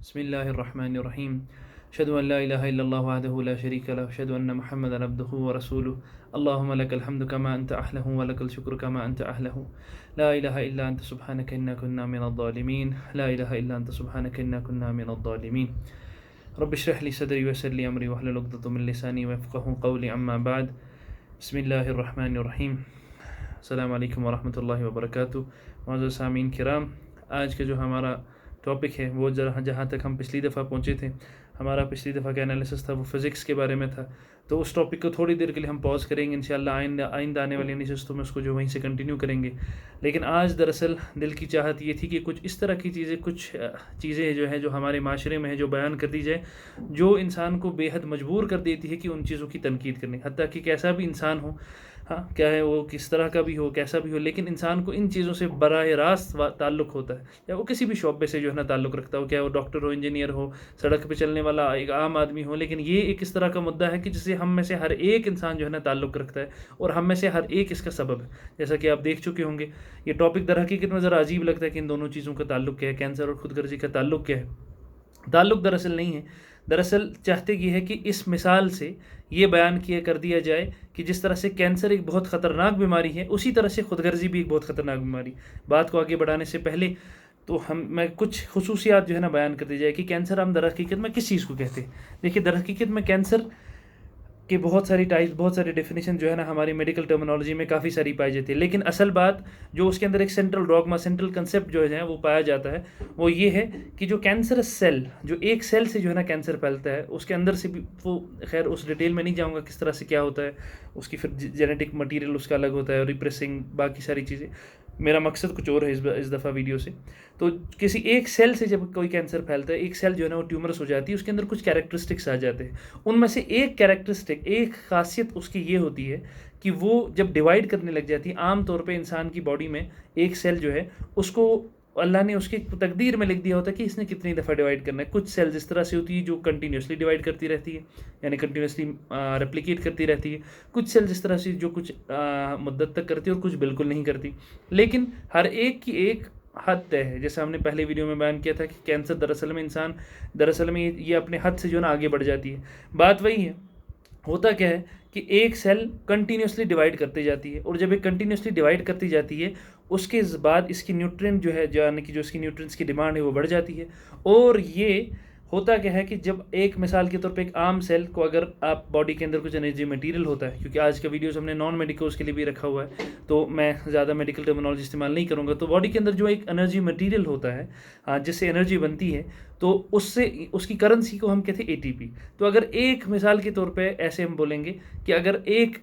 بسم الله الرحمن الرحيم. أشهد أن لا إله إلا الله وحده لا شريك له أشهد أن محمدا عبده ورسوله. اللهم لك الحمد كما أنت أحله ولك الشكر كما أنت أحله. لا إله إلا أنت سبحانك إنا كنا من الظالمين. لا إله إلا أنت سبحانك إنا كنا من الظالمين. رب اشرح لي صدري ويسر لي أمري واحلل عقدة من لساني يفقهوا قولي. أما بعد. بسم الله الرحمن الرحيم. السلام علیکم ورحمۃ اللہ وبرکاتہ. معزز سامعین کرام، آج کا جو ہمارا ٹاپک ہے وہ جہاں تک ہم پچھلی دفعہ پہنچے تھے، ہمارا پچھلی دفعہ کا انالیسس تھا وہ فزکس کے بارے میں تھا. تو اس ٹاپک کو تھوڑی دیر کے لیے ہم پاز کریں گے، انشاءاللہ آئندہ آنے والی نشستوں میں اس کو جو وہیں سے کنٹینیو کریں گے. لیکن آج دراصل دل کی چاہت یہ تھی کہ کچھ اس طرح کی کچھ چیزیں جو ہیں جو ہمارے معاشرے میں ہے جو بیان کر دی جائے، جو انسان کو بے حد مجبور کر دیتی ہے کہ ان چیزوں کی تنقید کرنے، حتیٰ کہ کیسا بھی انسان ہو، ہاں کیا ہے وہ کس طرح کا بھی ہو، کیسا بھی ہو، لیکن انسان کو ان چیزوں سے براہ راست تعلق ہوتا ہے، یا وہ کسی بھی شعبے سے جو ہے نا تعلق رکھتا ہو، کیا وہ ڈاکٹر ہو، انجینئر ہو، سڑک پہ چلنے والا ایک عام آدمی ہو. لیکن یہ ایک اس طرح کا مدعا ہے کہ جسے ہم میں سے ہر ایک انسان جو ہے نا تعلق رکھتا ہے، اور ہم میں سے ہر ایک اس کا سبب ہے. جیسا کہ آپ دیکھ چکے ہوں گے، یہ ٹاپک در حقیقت میں ذرا عجیب لگتا ہے کہ ان دونوں چیزوں کا تعلق کیا ہے، کینسر اور خود غرضی کا تعلق کیا ہے. تعلق دراصل نہیں ہے، دراصل چاہتے یہ ہے کہ اس مثال سے یہ بیان کر دیا جائے کہ جس طرح سے کینسر ایک بہت خطرناک بیماری ہے، اسی طرح سے خود غرضی بھی ایک بہت خطرناک بیماری. بات کو آگے بڑھانے سے پہلے تو میں کچھ خصوصیات جو ہے نا بیان کر دی جائے کہ کینسر ہم در حقیقت میں کس چیز کو کہتے ہیں. دیکھیے، در حقیقت میں کینسر کہ بہت ساری ٹائپس، بہت ساری ڈیفینیشن جو ہے نا ہماری میڈیکل ٹرمنالوجی میں کافی ساری پائی جاتی ہے. لیکن اصل بات جو اس کے اندر ایک سینٹرل ڈوگما، سینٹرل کنسیپٹ جو ہے وہ پایا جاتا ہے، وہ یہ ہے کہ جو کینسرس سیل، جو ایک سیل سے جو ہے نا کینسر پھیلتا ہے، اس کے اندر سے بھی وہ، خیر اس ڈیٹیل میں نہیں جاؤں گا کس طرح سے کیا ہوتا ہے، اس کی پھر جینیٹک مٹیریل اس کا الگ ہوتا ہے، اور ریپریسنگ باقی ساری چیزیں. میرا مقصد کچھ اور ہے اس دفعہ ویڈیو سے. تو کسی ایک سیل سے جب کوئی کینسر پھیلتا ہے، ایک سیل جو ہے نا وہ ٹیومرس ہو جاتی ہے، اس کے اندر کچھ کیریکٹرسٹکس آ جاتے ہیں. ان میں سے ایک کیریکٹرسٹک، ایک خاصیت اس کی یہ ہوتی ہے کہ وہ جب ڈیوائڈ کرنے لگ جاتی ہے، عام طور پہ انسان کی باڈی میں ایک سیل جو ہے اس کو اللہ نے اس کی تقدیر میں لکھ دیا ہوتا ہے کہ اس نے کتنی دفعہ ڈیوائڈ کرنا ہے. کچھ سیلز اس طرح سے ہوتی ہے جو کنٹینیوسلی ڈیوائڈ کرتی رہتی ہے، یعنی کنٹینیوسلی ریپلیکیٹ کرتی رہتی ہے. کچھ سیلز اس طرح سے جو کچھ مدت تک کرتی ہے اور کچھ بالکل نہیں کرتی. لیکن ہر ایک کی ایک حد طے ہے. جیسے ہم نے پہلے ویڈیو میں بیان کیا تھا کہ کینسر دراصل میں یہ اپنے حد سے جو ہے نا آگے بڑھ جاتی ہے. بات وہی ہے، ہوتا کیا ہے کہ ایک سیل کنٹینیوسلی ڈیوائڈ کرتی جاتی ہے، اور جب ایک کنٹینیوسلی ڈیوائڈ کرتی جاتی ہے اس کے بعد اس کی نیوٹرین جو ہے، یعنی کہ جو اس کی نیوٹرینس کی ڈیمانڈ ہے وہ بڑھ جاتی ہے. اور یہ ہوتا کیا ہے کہ جب ایک مثال کے طور پہ ایک عام سیل کو اگر آپ باڈی کے اندر کچھ انرجی مٹیریل ہوتا ہے، کیونکہ آج کا ویڈیوز ہم نے نان میڈیکلز کے لیے بھی رکھا ہوا ہے تو میں زیادہ میڈیکل ٹرمنالوجی استعمال نہیں کروں گا. تو باڈی کے اندر جو ایک انرجی مٹیریل ہوتا ہے جس سے انرجی بنتی ہے، تو اس کی کرنسی کو ہم کہتے ہیں ATP. تو اگر ایک مثال کے طور پہ ایسے ہم بولیں گے کہ اگر ایک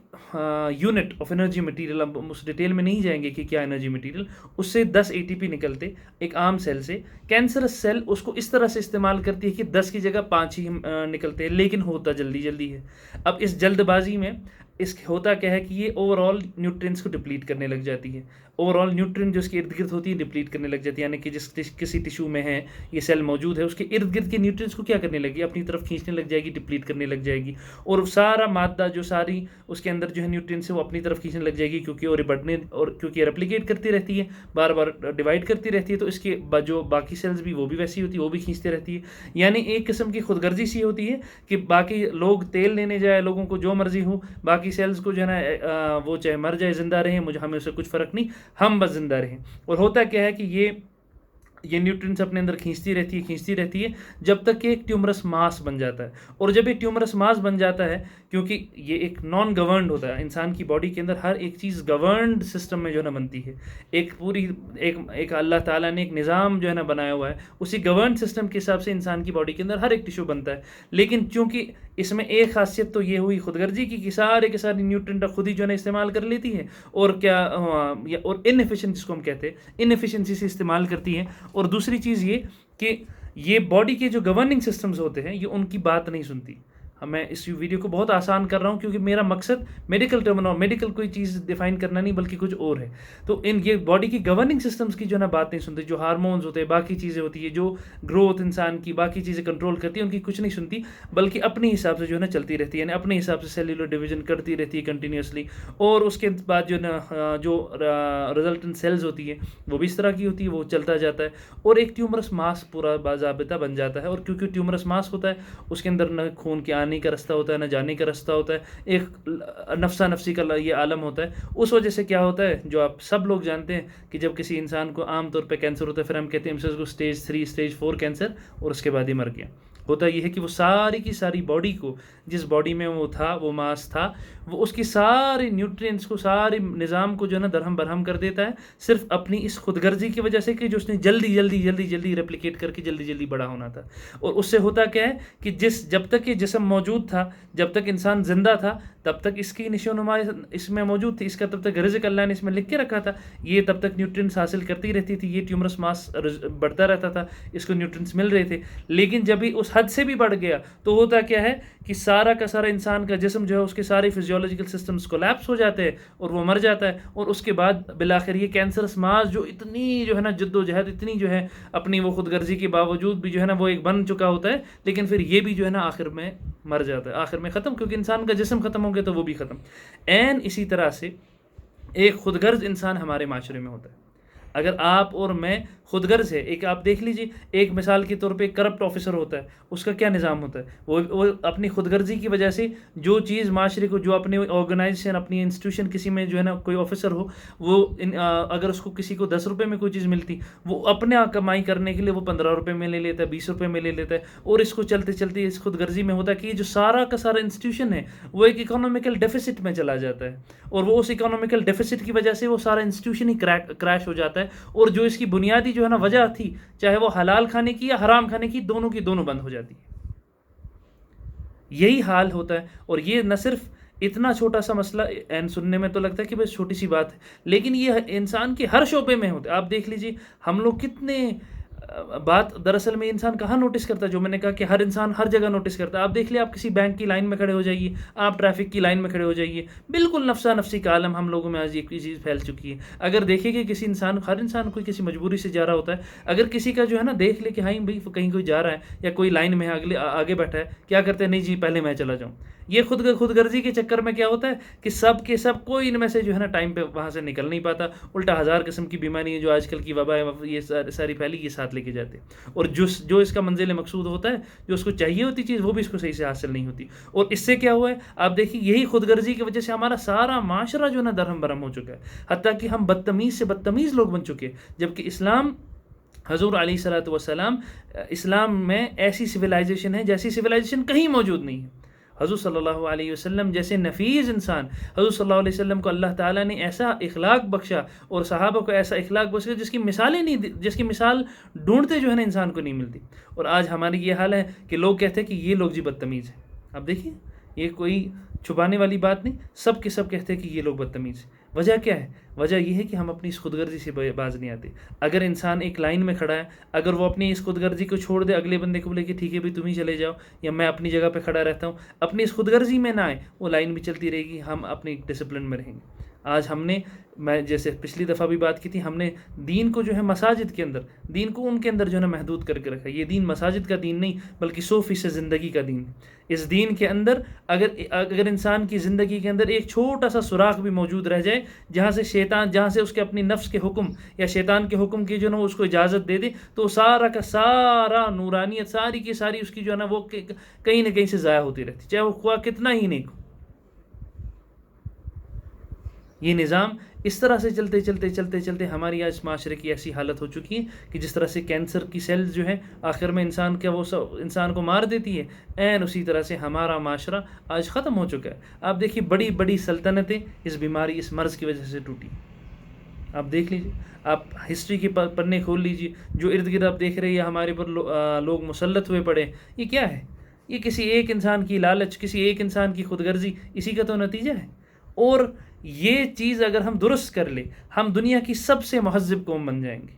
یونٹ آف انرجی مٹیریل، اب اس ڈیٹیل میں نہیں جائیں گے کہ کیا انرجی مٹیریل، اس سے 10 ATP نکلتے ایک عام سیل سے. کینسرس سیل اس کو اس طرح سے استعمال کرتی ہے کہ 10 کی جگہ 5 ہی نکلتے ہیں، لیکن ہوتا جلدی ہے. اب اس جلد بازی میں ہوتا کیا ہے کہ یہ اوور آل نیوٹرینس کو ڈپلیٹ کرنے لگ جاتی ہے. اوور آل نیوٹرین جو اس کے ارد گرد ہوتی ہے ڈپلیٹ کرنے لگ جاتی ہے، یعنی کہ کسی ٹیشو میں ہے یہ سیل موجود ہے، اس کے ارد گرد کے نیوٹرینس کو کیا کرنے لگی، اپنی طرف کھینچنے لگ جائے گی، ڈپلیٹ کرنے لگ جائے گی. اور سارا مادہ جو ساری اس کے اندر جو ہے نیوٹرینس ہے وہ اپنی طرف کھینچنے لگ جائے گی، کیونکہ وہ بڑھنے اور کیونکہ ریپلیکیٹ کرتی رہتی ہے، بار بار ڈیوائڈ کرتی رہتی ہے. تو اس کے جو باقی سیلز بھی وہ بھی ویسی ہوتی ہے، وہ بھی کھینچتی رہتی ہے. یعنی ایک قسم کی خود غرضی سی ہوتی ہے کہ باقی لوگ تیل لینے جائے، لوگوں کو جو مرضی ہو، باقی سیلز کو جو ہے نا وہ چاہے مر جائے زندہ رہیں، ہمیں اسے کچھ فرق نہیں، ہم بس زندہ رہیں. اور ہوتا کیا ہے کہ یہ نیوٹرینس اپنے اندر کھینچتی رہتی ہے جب تک کہ ایک ٹیومرس ماس بن جاتا ہے. اور جب ایک ٹیومرس ماس بن جاتا ہے، کیونکہ یہ ایک نان گورنڈ ہوتا ہے، انسان کی باڈی کے اندر ہر ایک چیز گورنڈ سسٹم میں جو ہے نا بنتی ہے. ایک اللہ تعالیٰ نے ایک نظام جو ہے نا بنایا ہوا ہے، اسی گورنڈ سسٹم کے حساب سے انسان کی باڈی کے اندر ہر ایک ٹیشو بنتا ہے. لیکن چونکہ اس میں ایک خاصیت تو یہ ہوئی خود غرضی کی کہ سارے کے سارے نیوٹرینٹ خود ہی جو ہے نا استعمال کر لیتی ہے، اور کیا اور انیفیشنٹ جس کو ہم کہتے ہیں انیفیشنسی سے استعمال کرتی ہیں. اور دوسری چیز یہ کہ یہ باڈی کے جو گورننگ سسٹمز ہوتے ہیں یہ ان کی بات نہیں سنتی. میں اس ویڈیو کو بہت آسان کر رہا ہوں کیونکہ میرا مقصد میڈیکل کوئی چیز ڈیفائن کرنا نہیں بلکہ کچھ اور ہے. تو یہ باڈی کی گورننگ سسٹمز کی جو ہے نا بات نہیں سنتے, جو ہارمونز ہوتے ہیں, باقی چیزیں ہوتی ہے, جو گروتھ انسان کی باقی چیزیں کنٹرول کرتی ہیں, ان کی کچھ نہیں سنتی بلکہ اپنے حساب سے جو ہے نا چلتی رہتی ہے, یعنی اپنے حساب سے سیلولر ڈویژن کرتی رہتی ہے کنٹینیوسلی. اور اس کے بعد جو ہے نا جو ریزلٹنٹ سیلز ہوتی ہے وہ بھی اس طرح کی ہوتی ہے, وہ چلتا جاتا ہے اور ایک ٹیومرس ماس پورا باضابطہ بن جاتا ہے. اور کیونکہ ٹیومرس ماس ہوتا ہے اس کے اندر نہ خون کے آنے کا رستہ ہوتا ہے نہ جانے کا رستہ ہوتا ہے, ایک نفسا نفسی کا یہ عالم ہوتا ہے. اس وجہ سے کیا ہوتا ہے جو آپ سب لوگ جانتے ہیں کہ جب کسی انسان کو عام طور پہ کینسر ہوتا ہے پھر ہم کہتے ہیں اس کو اسٹیج 3 اسٹیج 4 کینسر اور اس کے بعد ہی مر گیا. ہوتا یہ ہے کہ وہ ساری کی ساری باڈی کو, جس باڈی میں وہ تھا, وہ ماس تھا, وہ اس کی ساری نیوٹرینٹس کو, سارے نظام کو جو ہے نا درہم برہم کر دیتا ہے صرف اپنی اس خود غرضی کی وجہ سے کہ جو اس نے جلدی جلدی جلدی جلدی ریپلیکیٹ کر کے جلدی جلدی بڑا ہونا تھا. اور اس سے ہوتا کیا ہے کہ جب تک یہ جسم موجود تھا, جب تک انسان زندہ تھا, تب تک اس کی نشو و نما اس میں موجود تھی, اس کا تب تک رزق اللہ نے اس میں لکھ کے رکھا تھا, یہ تب تک نیوٹرینٹس حاصل کرتی رہتی تھی, یہ ٹیومرس ماس بڑھتا رہتا تھا, اس کو نیوٹرینٹس مل رہے تھے. لیکن جب ہی اس حد سے بھی بڑھ گیا تو ہوتا کیا ہے کہ سارا کا سارا انسان کا جسم جو ہے اس کے سارے فزیولوجیکل سسٹمز کولیپس ہو جاتے ہیں اور وہ مر جاتا ہے. اور اس کے بعد بالآخر یہ کینسرس ماس جو اتنی جو ہے نا جد و جہد, اتنی جو ہے اپنی وہ خود غرضی کے باوجود بھی جو ہے نا وہ ایک بن چکا ہوتا ہے, لیکن پھر یہ بھی جو ہے نا آخر میں مر جاتا ہے, آخر میں ختم, کیونکہ انسان کا جسم ختم ہو گیا تو وہ بھی ختم. اسی طرح سے ایک خود غرض انسان ہمارے معاشرے میں ہوتا ہے. اگر آپ اور میں خود غرض ہے, ایک آپ دیکھ لیجیے, ایک مثال کے طور پہ ایک کرپٹ آفیسر ہوتا ہے, اس کا کیا نظام ہوتا ہے, وہ اپنی خود غرضی کی وجہ سے جو چیز معاشرے کو, جو اپنے آرگنائزیشن, اپنی انسٹیٹیوشن کسی میں جو ہے نا کوئی آفیسر ہو, وہ اگر اس کو کسی کو 10 روپے میں کوئی چیز ملتی, وہ اپنے کمائی کرنے کے لیے وہ 15 روپے میں لے لیتا ہے, 20 روپے میں لے لیتا ہے. اور اس کو چلتے چلتے اس خود غرضی میں ہوتا ہے کہ یہ جو سارا کا سارا انسٹیٹیوشن ہے وہ ایک اکنامیکل ڈیفیسٹ میں چلا جاتا ہے, اور وہ اس اکنامیکل ڈیفیسٹ کی وجہ سے وہ سارا انسٹیٹیوشن ہی کریش ہو جاتا ہے. اور جو اس کی بنیادی جو ہے نا وجہ تھی, چاہے وہ حلال کھانے کی یا حرام کھانے کی, دونوں کی دونوں بند ہو جاتی ہے. یہی حال ہوتا ہے. اور یہ نہ صرف اتنا چھوٹا سا مسئلہ سننے میں تو لگتا ہے کہ بس چھوٹی سی بات ہے, لیکن یہ انسان کے ہر شعبے میں ہوتا ہے. آپ دیکھ لیجیے ہم لوگ کتنے بات دراصل میں انسان کہاں نوٹس کرتا ہے, جو میں نے کہا کہ ہر انسان ہر جگہ نوٹس کرتا ہے. آپ دیکھ لیں, آپ کسی بینک کی لائن میں کھڑے ہو جائیے, آپ ٹریفک کی لائن میں کھڑے ہو جائیے, بالکل نفسا نفسی کا عالم ہم لوگوں میں آج یہ چیز پھیل چکی ہے. اگر دیکھیں کہ کسی انسان, ہر انسان کوئی کسی مجبوری سے جا رہا ہوتا ہے, اگر کسی کا جو ہے نا دیکھ لے کہ ہاں بھائی کہیں کوئی جا رہا ہے یا کوئی لائن میں آگے بیٹھا ہے, کیا کرتے ہیں, نہیں جی پہلے میں چلا جاؤں. یہ خود غرضی کے چکر میں کیا ہوتا ہے کہ سب کے سب کوئی ان میں سے جو ہے نا ٹائم پہ وہاں سے نکل نہیں پاتا. الٹا 1000 قسم کی بیماری ہے جو آج کل کی وبا ہے, یہ ساری پھیلی, یہ ساتھ لے کے جاتے. اور جو اس کا منزل مقصود ہوتا ہے, جو اس کو چاہیے ہوتی چیز, وہ بھی اس کو صحیح سے حاصل نہیں ہوتی. اور اس سے کیا ہوا ہے, آپ دیکھیں, یہی خود غرضی کی وجہ سے ہمارا سارا معاشرہ جو ہے نا درہم برہم ہو چکا ہے, حتیٰ کہ ہم بدتمیز سے بدتمیز لوگ بن چکے ہیں. جبکہ اسلام, حضور علیہ الصلوۃ والسلام, اسلام میں ایسی سویلائزیشن ہے جیسی سویلائزیشن کہیں موجود نہیں ہے. حضور صلی اللہ علیہ وسلم جیسے نفیس انسان, حضور صلی اللہ علیہ وسلم کو اللہ تعالیٰ نے ایسا اخلاق بخشا اور صحابہ کو ایسا اخلاق بخشا جس کی مثالیں نہیں, جس کی مثال ڈھونڈتے جو ہے نا انسان کو نہیں ملتی. اور آج ہماری یہ حال ہے کہ لوگ کہتے ہیں کہ یہ لوگ جی بدتمیز ہیں. اب دیکھیے, یہ کوئی چھپانے والی بات نہیں, سب کے سب کہتے ہیں کہ یہ لوگ بدتمیز ہیں. وجہ کیا ہے؟ وجہ یہ ہے کہ ہم اپنی اس خود غرضی سے باز نہیں آتے. اگر انسان ایک لائن میں کھڑا ہے, اگر وہ اپنی اس خود غرضی کو چھوڑ دے, اگلے بندے کو بولے کہ ٹھیک ہے بھائی تم ہی چلے جاؤ, یا میں اپنی جگہ پہ کھڑا رہتا ہوں, اپنی اس خود غرضی میں نہ آئے, وہ لائن بھی چلتی رہے گی, ہم اپنی ڈسپلن میں رہیں گے. آج ہم نے, میں جیسے پچھلی دفعہ بھی بات کی تھی, ہم نے دین کو جو ہے مساجد کے اندر, دین کو ان کے اندر جو ہے نا محدود کر کے رکھا. یہ دین مساجد کا دین نہیں بلکہ 100% زندگی کا دین. اس دین کے اندر اگر انسان کی زندگی کے اندر ایک چھوٹا سا سوراخ بھی موجود رہ جائے, جہاں سے اس کے اپنی نفس کے حکم یا شیطان کے حکم کی جو ہے نا اس کو اجازت دے دے, تو سارا کا سارا نورانیت ساری کی ساری اس کی جو ہے نا وہ کہیں نہ کہیں سے ضائع ہوتی رہتی, چاہے وہ خواہ کتنا ہی نیک ہو. یہ نظام اس طرح سے چلتے چلتے چلتے چلتے ہماری آج معاشرے کی ایسی حالت ہو چکی ہے کہ جس طرح سے کینسر کی سیلز جو ہے آخر میں انسان کو مار دیتی ہے, اسی طرح سے ہمارا معاشرہ آج ختم ہو چکا ہے. آپ دیکھیے, بڑی بڑی سلطنتیں اس بیماری, اس مرض کی وجہ سے ٹوٹی. آپ دیکھ لیجیے, آپ ہسٹری کے پڑھنے کھول لیجیے, جو ارد گرد آپ دیکھ رہے ہیں ہمارے پر لوگ مسلط ہوئے پڑے, یہ کیا ہے؟ یہ کسی ایک انسان کی لالچ, کسی ایک انسان کی خود غرضی, اسی کا تو نتیجہ ہے. اور یہ چیز اگر ہم درست کر لیں, ہم دنیا کی سب سے مہذب قوم بن جائیں گے.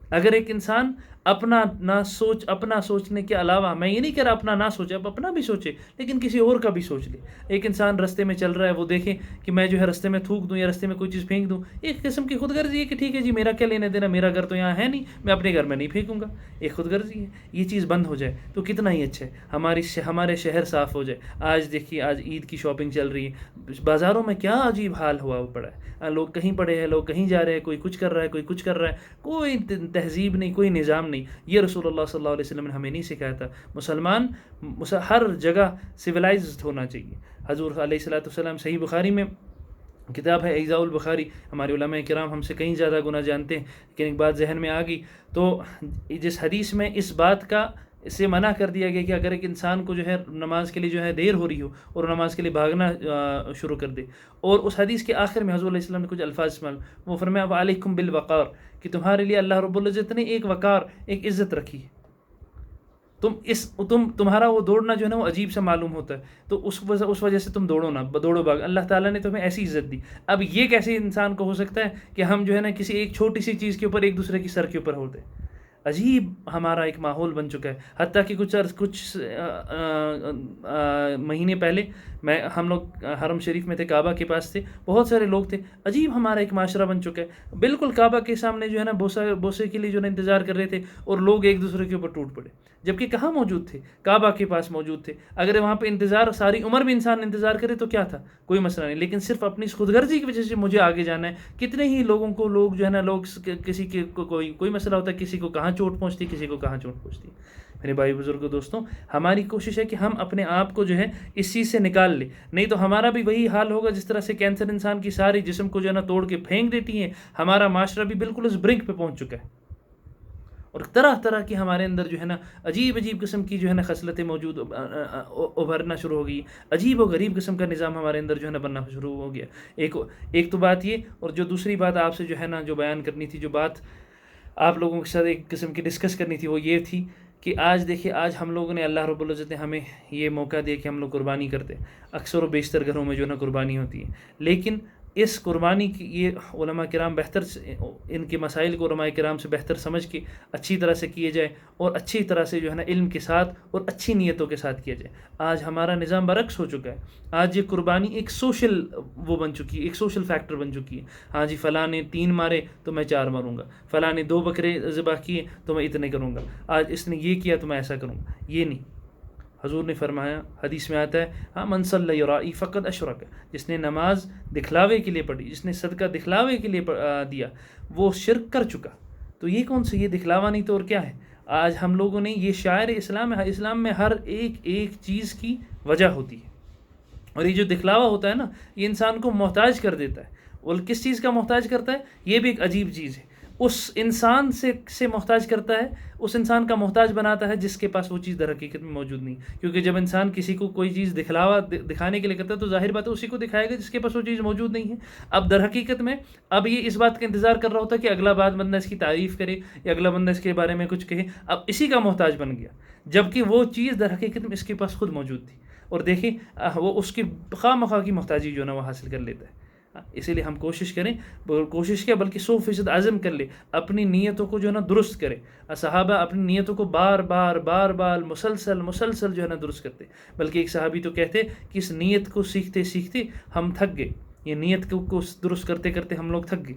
اگر ایک انسان اپنا سوچنے کے علاوہ، میں یہ نہیں کہہ رہا اپنا نہ سوچے، اب اپنا بھی سوچے لیکن کسی اور کا بھی سوچ لے۔ ایک انسان رستے میں چل رہا ہے، وہ دیکھے کہ میں جو ہے رستے میں تھوک دوں یا رستے میں کوئی چیز پھینک دوں، ایک قسم کی خود غرضی ہے کہ ٹھیک ہے جی میرا کیا لینا دینا، میرا گھر تو یہاں ہے نہیں، میں اپنے گھر میں نہیں پھینکوں گا، ایک خود غرضی ہے۔ یہ چیز بند ہو جائے تو کتنا ہی اچھا ہے، ہمارے شہر صاف ہو جائے۔ آج دیکھیے، آج عید کی شاپنگ چل رہی ہے، بازاروں میں کیا عجیب حال ہوا پڑا ہے، لوگ کہیں پڑے ہیں، لوگ کہیں جا رہے ہیں، کوئی کچھ کر رہا ہے، کوئی کچھ کر رہا ہے، کوئی تہذیب نہیں، کوئی نظام نہیں۔ یہ رسول اللہ صلی اللہ علیہ وسلم نے ہمیں نہیں سکھایا تھا۔ مسلمان ہر جگہ سویلائزڈ ہونا چاہیے۔ حضور علیہ الصلوۃ والسلام، صحیح بخاری میں کتاب ہے اعزاء البخاری، ہمارے علماء کرام ہم سے کہیں زیادہ گناہ جانتے ہیں، لیکن ایک بات ذہن میں آ گئی، تو جس حدیث میں اس بات کا سے منع کر دیا گیا کہ اگر ایک انسان کو جو ہے نماز کے لیے جو ہے دیر ہو رہی ہو اور نماز کے لیے بھاگنا شروع کر دے، اور اس حدیث کے آخر میں حضور علیہ السلام نے کچھ الفاظ استعمال، وہ فرمایا وعلیکم بالوقار، کہ تمہارے لیے اللہ رب العزت نے ایک وقار، ایک عزت رکھی ہے، تمہارا وہ دوڑنا جو ہے نا وہ عجیب سا معلوم ہوتا ہے، تو اس وجہ سے تم دوڑو نا، دوڑو بھاگ، اللہ تعالیٰ نے تمہیں ایسی عزت دی۔ اب یہ کیسے انسان کو ہو سکتا ہے کہ ہم جو ہے نا کسی ایک چھوٹی سی چیز کے اوپر ایک دوسرے کی سر کے اوپر ہوتے ہیں؟ عجیب ہمارا ایک ماحول بن چکا ہے۔ حتیٰ کہ کچھ مہینے پہلے ہم لوگ حرم شریف میں تھے، کعبہ کے پاس تھے، بہت سارے لوگ تھے، عجیب ہمارا ایک معاشرہ بن چکا ہے، بالکل کعبہ کے سامنے جو ہے نا بوسے کے لیے جو ہے انتظار کر رہے تھے، اور لوگ ایک دوسرے کے اوپر ٹوٹ پڑے، جبکہ کہاں موجود تھے؟ کعبہ کے پاس موجود تھے۔ اگر وہاں پہ انتظار ساری عمر بھی انسان انتظار کرے تو کیا تھا، کوئی مسئلہ نہیں، لیکن صرف اپنی خود غرضی کی وجہ سے مجھے آگے جانا ہے۔ کتنے ہی لوگوں کو لوگ جو ہے نا کسی کے کوئی مسئلہ ہوتا ہے، کسی کو کہاں چوٹ پہنچتی، کسی کو کہاں چوٹ پہنچتی۔ میرے بھائی بزرگوں دوستوں، ہماری کوشش ہے کہ ہم اپنے آپ کو جو ہے اس چیز سے نکال لیں، نہیں تو ہمارا بھی وہی حال ہوگا جس طرح سے کینسر انسان کی ساری جسم کو جو ہے نا توڑ کے پھینک دیتی ہے، ہمارا معاشرہ بھی بالکل اس برنک پہ پہنچ چکا ہے، اور طرح طرح کی ہمارے اندر جو ہے نا عجیب قسم کی جو ہے نا خصلتیں موجود ابھرنا شروع ہو گئی، عجیب و غریب قسم کا نظام ہمارے اندر جو ہے نا بننا شروع ہو گیا۔ ایک تو بات یہ، اور جو دوسری بات آپ سے جو ہے نا جو بیان کرنی تھی، جو بات آپ لوگوں کے ساتھ ایک قسم کی ڈسکس کرنی تھی، وہ یہ تھی کہ آج دیکھیے، آج ہم لوگوں نے، اللہ رب العزت نے ہمیں یہ موقع دیا کہ ہم لوگ قربانی کرتے ہیں، اکثر و بیشتر گھروں میں جو ہے نا قربانی ہوتی ہے، لیکن اس قربانی کی یہ علماء کرام ان کے مسائل کو علماء کرام سے بہتر سمجھ کے اچھی طرح سے کیے جائے، اور اچھی طرح سے جو ہے نا علم کے ساتھ اور اچھی نیتوں کے ساتھ کیا جائے۔ آج ہمارا نظام برعکس ہو چکا ہے، آج یہ قربانی ایک سوشل وہ بن چکی ہے، ایک سوشل فیکٹر بن چکی ہے۔ ہاں جی، فلاں نے 3 مارے تو میں 4 ماروں گا، فلاں نے 2 بکرے ذبح کیے تو میں اتنے کروں گا، آج اس نے یہ کیا تو میں ایسا کروں گا۔ یہ نہیں، حضور نے فرمایا، حدیث میں آتا ہے، ہاں من صلی یرائی فقد اشرک، جس نے نماز دکھلاوے کے لیے پڑھی، جس نے صدقہ دکھلاوے کے لیے دیا، وہ شرک کر چکا۔ تو یہ کون سا، یہ دکھلاوا نہیں تو اور کیا ہے؟ آج ہم لوگوں نے، یہ شاعر اسلام ہے، اسلام میں ہر ایک چیز کی وجہ ہوتی ہے، اور یہ جو دکھلاوا ہوتا ہے نا، یہ انسان کو محتاج کر دیتا ہے۔ اور کس چیز کا محتاج کرتا ہے؟ یہ بھی ایک عجیب چیز ہے، اس انسان سے محتاج کرتا ہے، اس انسان کا محتاج بناتا ہے جس کے پاس وہ چیز در حقیقت میں موجود نہیں، کیونکہ جب انسان کسی کو کوئی چیز دکھانے کے لیے کرتا ہے تو ظاہر بات ہے اسی کو دکھائے گا جس کے پاس وہ چیز موجود نہیں ہے۔ اب در حقیقت میں اب یہ اس بات کا انتظار کر رہا ہوتا ہے کہ اگلا بندہ اس کی تعریف کرے، یا اگلا بندہ اس کے بارے میں کچھ کہے، اب اسی کا محتاج بن گیا، جبکہ وہ چیز در حقیقت میں اس کے پاس خود موجود تھی، اور دیکھیں وہ اس کی خواہ مخواہ کی محتاجی جو ہے نا وہ حاصل کر لیتا ہے۔ اسی لیے ہم کوشش کریں، کوشش کیا بلکہ 100% عزم کر لے، اپنی نیتوں کو جو ہے نا درست کرے۔ صحابہ اپنی نیتوں کو بار بار مسلسل جو ہے نا درست کرتے، بلکہ ایک صحابی تو کہتے کہ اس نیت کو سیکھتے ہم تھک گئے، یہ نیت کو درست کرتے کرتے ہم لوگ تھک گئے۔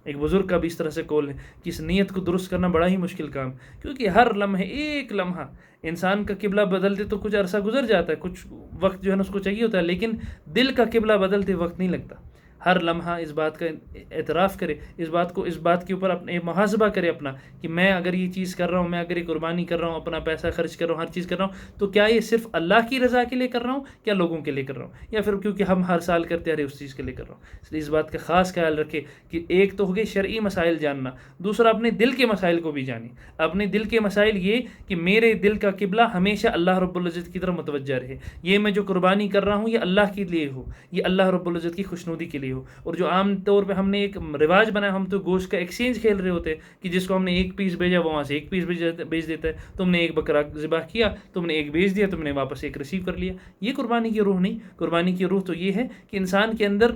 ایک بزرگ کا بھی اس طرح سے قول ہے کہ اس نیت کو درست کرنا بڑا ہی مشکل کام، کیونکہ ہر لمحے، ایک لمحہ انسان کا قبلہ بدلتے تو کچھ عرصہ گزر جاتا ہے، کچھ وقت جو ہے نا اس کو چاہیے ہوتا ہے، لیکن دل کا قبلہ بدلتے وقت نہیں لگتا۔ ہر لمحہ اس بات کا اعتراف کرے، اس بات کے اوپر اپنے محاسبہ کرے اپنا، کہ میں اگر یہ چیز کر رہا ہوں، میں اگر یہ قربانی کر رہا ہوں، اپنا پیسہ خرچ کر رہا ہوں، ہر چیز کر رہا ہوں، تو کیا یہ صرف اللہ کی رضا کے لیے کر رہا ہوں، کیا لوگوں کے لیے کر رہا ہوں، یا پھر کیونکہ ہم ہر سال کرتے آ رہے اس چیز کے لیے کر رہا ہوں۔ اس لیے اس بات کا خاص خیال رکھے کہ ایک تو ہو گئے شرعی مسائل جاننا، دوسرا اپنے دل کے مسائل کو بھی جانیں۔ اپنے دل کے مسائل یہ کہ میرے دل کا قبلہ ہمیشہ اللہ رب العزت کی طرف متوجہ رہے، یہ میں جو قربانی کر رہا ہوں یہ اللہ کے لیے ہو، یہ اللہ رب العزت کی خوشنودی کے لیے ہو۔ اور جو عام طور پہ ہم نے ایک رواج بنایا، ہم تو گوشت کا ایکسچینج کھیل رہے ہوتے ہیں کہ جس کو ہم نے 1 پیس بھیجا وہ وہاں سے 1 پیس بھیج دیتا ہے، تم نے 1 بکرا ذبح کیا، تم نے 1 بھیج دیا، تم نے واپس 1 ریسیو کر لیا۔ یہ قربانی کی روح نہیں۔ قربانی کی روح تو یہ ہے کہ انسان کے اندر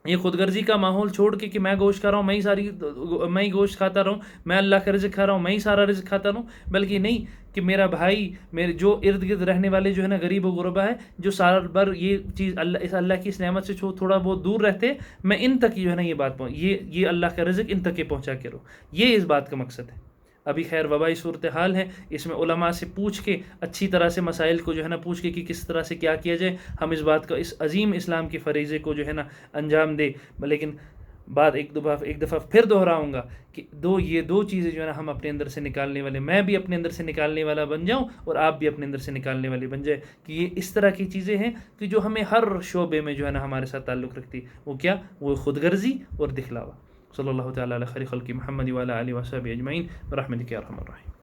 یہ خود غرضی کا ماحول چھوڑ کے کہ میں گوشت کھا رہا ہوں، میں ہی گوشت کھاتا رہوں، میں اللہ کا رزق کھا رہا ہوں، میں ہی سارا رزق کھاتا رہوں، بلکہ نہیں کہ میرا بھائی، میرے جو ارد گرد رہنے والے جو ہے نا غریب و غربا ہے، جو سال بھر یہ چیز اللہ کی اس نعمت سے تھوڑا بہت دور رہتے، میں ان تک جو ہے نا یہ بات یہ اللہ کا رزق ان تک پہنچا کے رہو، یہ اس بات کا مقصد ہے۔ ابھی خیر وبائی صورتحال ہے، اس میں علماء سے پوچھ کے اچھی طرح سے مسائل کو جو ہے نا پوچھ کے کہ کس طرح سے کیا کیا جائے، ہم اس بات کا، اس عظیم اسلام کے فریضے کو جو ہے نا انجام دے۔ لیکن بات ایک دفعہ پھر دہراؤں گا کہ یہ دو چیزیں جو ہے نا ہم اپنے اندر سے نکالنے والے، میں بھی اپنے اندر سے نکالنے والا بن جاؤں اور آپ بھی اپنے اندر سے نکالنے والے بن جائے، کہ یہ اس طرح کی چیزیں ہیں کہ جو ہمیں ہر شعبے میں جو ہے نا ہمارے ساتھ تعلق رکھتی، وہ کیا؟ وہ خود غرضی اور دکھلاوا۔ صلی اللہ تعالیٰ علی خیر خلق محمد وعلی آلہ وصحبہ اجمعین برحمتک یا ارحم الراحمین۔